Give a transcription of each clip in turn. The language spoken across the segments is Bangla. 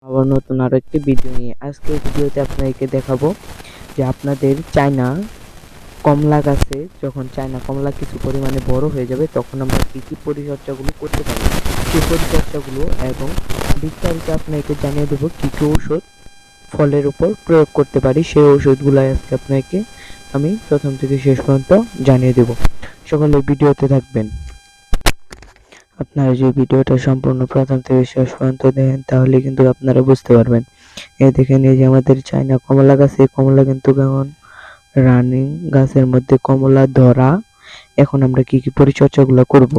আবার নতুন আরো একটি ভিডিও নিয়ে আজকের ভিডিওতে আপনাদেরকে দেখাবো যে আপনাদের চায়না কমলা গাছে যখন চায়না কমলা কিছু পরিমাণে বড় হয়ে যাবে তখন আমরা কি কি পরিচর্যাগুলো করতে পারি, সেই পরিচর্যাগুলো এবং বিস্তারিত আপনাকে জানিয়ে দেবো কি কি ঔষধ ফলের উপর প্রয়োগ করতে পারি। সেই ঔষধগুলো আজকে আপনাকে আমি প্রথম থেকে শেষ পর্যন্ত জানিয়ে দেব। সকলে ভিডিওতে থাকবেন। আপনারা যে ভিডিওটা সম্পূর্ণ প্রথম থেকে শেষ পর্যন্ত দেখেন তাহলে কিন্তু আপনারা বুঝতে পারবেন। এই দেখেন, এই যে আমাদের চায়না কমলা গাছে কমলা কিন্তু কেমন রানিং, গাছের মধ্যে কমলা ধরা। এখন আমরা কি কি পরিচর্যাগুলো করব,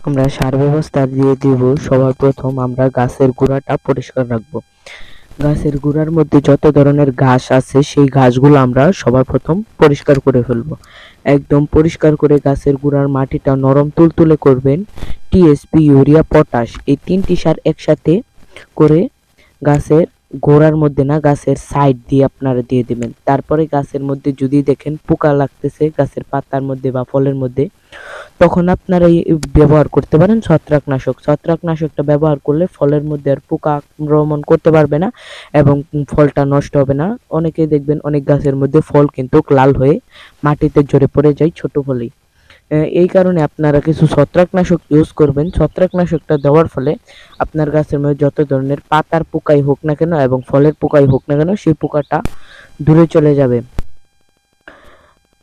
আমরা সার ব্যবস্থা দিয়ে দিব। সবার প্রথম আমরা গাছের গোড়াটা পরিষ্কার রাখবো। গাছের গোড়ার মধ্যে যত ধরনের ঘাস আছে সেই ঘাসগুলো আমরা সবার প্রথম পরিষ্কার করে ফেলবো। একদম পরিষ্কার করে গাছের গোড়ার মাটিটা নরম তুলতুলে করবেন। টিএসপি, ইউরিয়া, পটাশ এই তিনটি সার একসাথে করে গাছের গোড়ার মধ্যে না, গাছের সাইড দিয়ে আপনারা দিয়ে দিবেন। তারপরে গাছের মধ্যে যদি দেখেন পোকা লাগতেছে গাছের পাতার মধ্যে বা ফলের মধ্যে, তখন আপনারা ব্যবহার করতে পারেন ছত্রাকনাশক। ছত্রাকনাশকটা ব্যবহার করলে ফলের মধ্যে আর পোকা আক্রমণ করতে পারবে না এবং ফলটা নষ্ট হবে না। অনেকেই দেখবেন অনেক গাছের মধ্যে ফল কিন্তু লাল হয়ে মাটিতে ঝরে পড়ে যায় ছোট ফলেই। এই কারণে আপনারা কিছু ছত্রাকনাশক ইউজ করবেন। ছত্রাকনাশকটা দেওয়ার ফলে আপনার গাছের মধ্যে যত ধরনের পাতার পোকাই হোক না কেন এবং ফলের পোকাই হোক না কেন সেই পোকাটা দূরে চলে যাবে।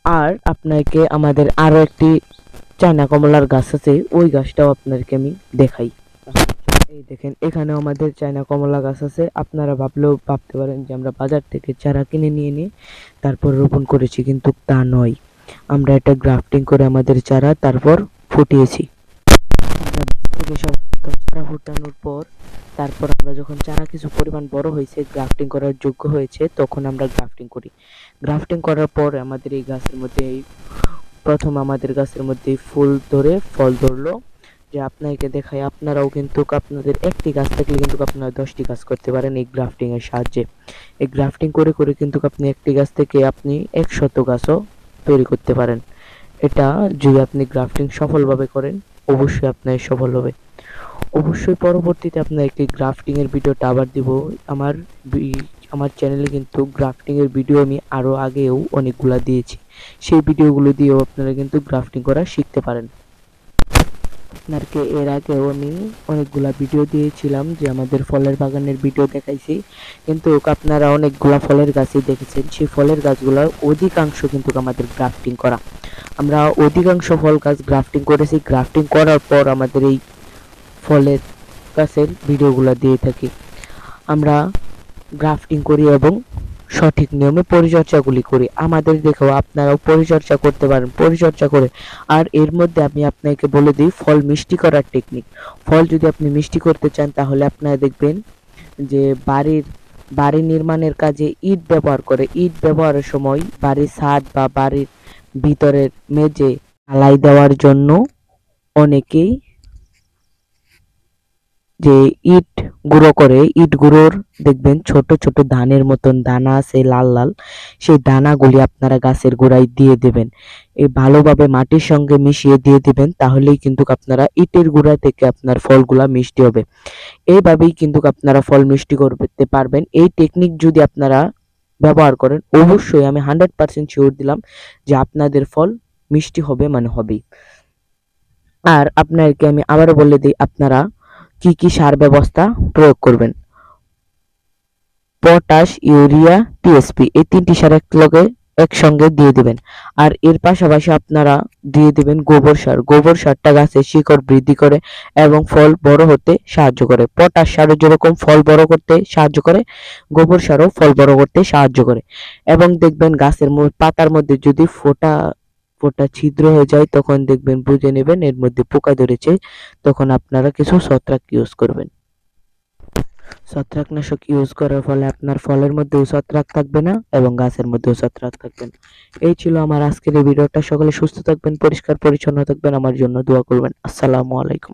আর আপনাকে আমাদের আরো একটি চায়না কমলার গাছ আছে, ওই গাছটাও আপনাদেরকে আমি দেখাই। এই দেখেন, এখানেও আমাদের চায়না কমলা গাছ আছে। আপনারা ভাবলেও ভাবতে পারেন যে আমরা বাজার থেকে চারা কিনে নিয়ে নিয়ে তারপর রোপণ করেছি, কিন্তু তা নয়। আমরা এটা গ্রাফটিং করে আমাদের চারা তারপর ফুটিয়েছি। আমরা বীজ থেকে সর্বপ্রথম চারা ফুটানোর পর তারপর আমরা যখন চারা কিছু পরিমাণ বড় হয়েছে, গ্রাফটিং করার যোগ্য হয়েছে, তখন আমরা গ্রাফটিং করি। গ্রাফটিং করার পর আমাদের এই গাছের মধ্যে প্রথম আমাদের গাছের মধ্যে ফুল ধরে ফল ধরলো। যে আপনাকে দেখায়, আপনারাও কিন্তু আপনাদের একটি গাছ থাকলে কিন্তু আপনারা 10টি গাছ করতে পারেন এই গ্রাফটিং এর সাহায্যে। এই গ্রাফটিং করে করে কিন্তু আপনি একটি গাছ থেকে আপনি 100 গাছও তৈরি করতে পারেন। এটা যদি আপনি গ্রাফটিং সফলভাবে করেন অবশ্যই আপনার সফল হবে। অবশ্যই পরবর্তীতে আপনাকে গ্রাফটিং এর ভিডিওটা আবার দিব। আমার চ্যানেলে কিন্তু গ্রাফটিং এর ভিডিও আমি আরো আগেও অনেকগুলা দিয়েছি। সেই ভিডিওগুলো দিয়েও আপনারা কিন্তু গ্রাফটিং করা শিখতে পারেন। আপনাকে এর আগেও আমি অনেকগুলা ভিডিও দিয়েছিলাম যে আমাদের ফলের বাগানের ভিডিও দেখাইছি, কিন্তু আপনারা অনেকগুলা ফলের গাছই দেখেছেন। সেই ফলের গাছগুলোর অধিকাংশ কিন্তু আমাদের গ্রাফটিং করা। আমরা অধিকাংশ ফল গাছ গ্রাফটিং করেছি। গ্রাফটিং করার পর আমাদের এই ফলের গাছের ভিডিওগুলো দিয়ে থাকি। আমরা গ্রাফটিং করি এবং সঠিক নিয়মে পরিচর্যাগুলি করি। আমাদের দেখেও আপনারাও পরিচর্যা করতে পারেন, পরিচর্যা করে। আর এর মধ্যে আমি আপনাকে বলে দিই ফল মিষ্টি করার টেকনিক। ফল যদি আপনি মিষ্টি করতে চান তাহলে আপনারা দেখবেন যে বাড়ি নির্মাণের কাজে ইট ব্যবহার করে। ইট ব্যবহারের সময় বাড়ির ছাদ বা বাড়ির ভিতরের মেঝে ঢালাই দেওয়ার জন্য অনেকেই যে ইট গুঁড়ো করে, ইট গুঁড়োর দেখবেন ছোট ছোট ধানের মতন দানা আছে লাল লাল, সেই দানাগুলি আপনারা গাছের গোড়ায় দিয়ে দেবেন। এই ভালোভাবে মাটির সঙ্গে মিশিয়ে দিয়ে দিবেন, তাহলেই কিন্তু আপনারা ইটের গুঁড়া থেকে আপনার ফলগুলা মিষ্টি হবে। এইভাবেই কিন্তু আপনারা ফল মিষ্টি করতে পারবেন। এই টেকনিক যদি আপনারা ব্যবহার করেন অবশ্যই আমি 100% শিওর দিলাম যে আপনাদের ফল মিষ্টি হবে, মানে হবেই। আর আপনাদেরকে আমি আবারও বলে দিই আপনারা কি কি সার ব্যবস্থা প্রয়োগ করবেন। পটাশ, ইউরিয়া, টিএসপি এই তিনটি সার একসঙ্গে দিয়ে দিবেন। আর এর পাশাপাশি আপনারা দিয়ে দিবেন গোবর সার। গোবর সারটা গাছের শিকড় বৃদ্ধি করে এবং ফল বড় হতে সাহায্য করে। পটাশ সারও যেরকম ফল বড় করতে সাহায্য করে, গোবর সারও ফল বড় করতে সাহায্য করে। এবং দেখবেন গাছের পাতার মধ্যে যদি ফোঁটা ফোঁটা ছিদ্র হয়ে যায় তখন দেখবেন বুঝে নেবেন এর মধ্যে পোকা ধরেছে, তখন আপনারা কিছু ছত্রাক ইউজ করবেন। ছত্রাকনাশক ইউজ করার ফলে আপনার ফলের মধ্যেও ছত্রাক থাকবে না এবং গাছের মধ্যেও ছত্রাক থাকবে না। এই ছিল আমার আজকের এই ভিডিওটা। সকলে সুস্থ থাকবেন, পরিষ্কার পরিচ্ছন্ন থাকবেন, আমার জন্য দোয়া করবেন। আসসালামু আলাইকুম।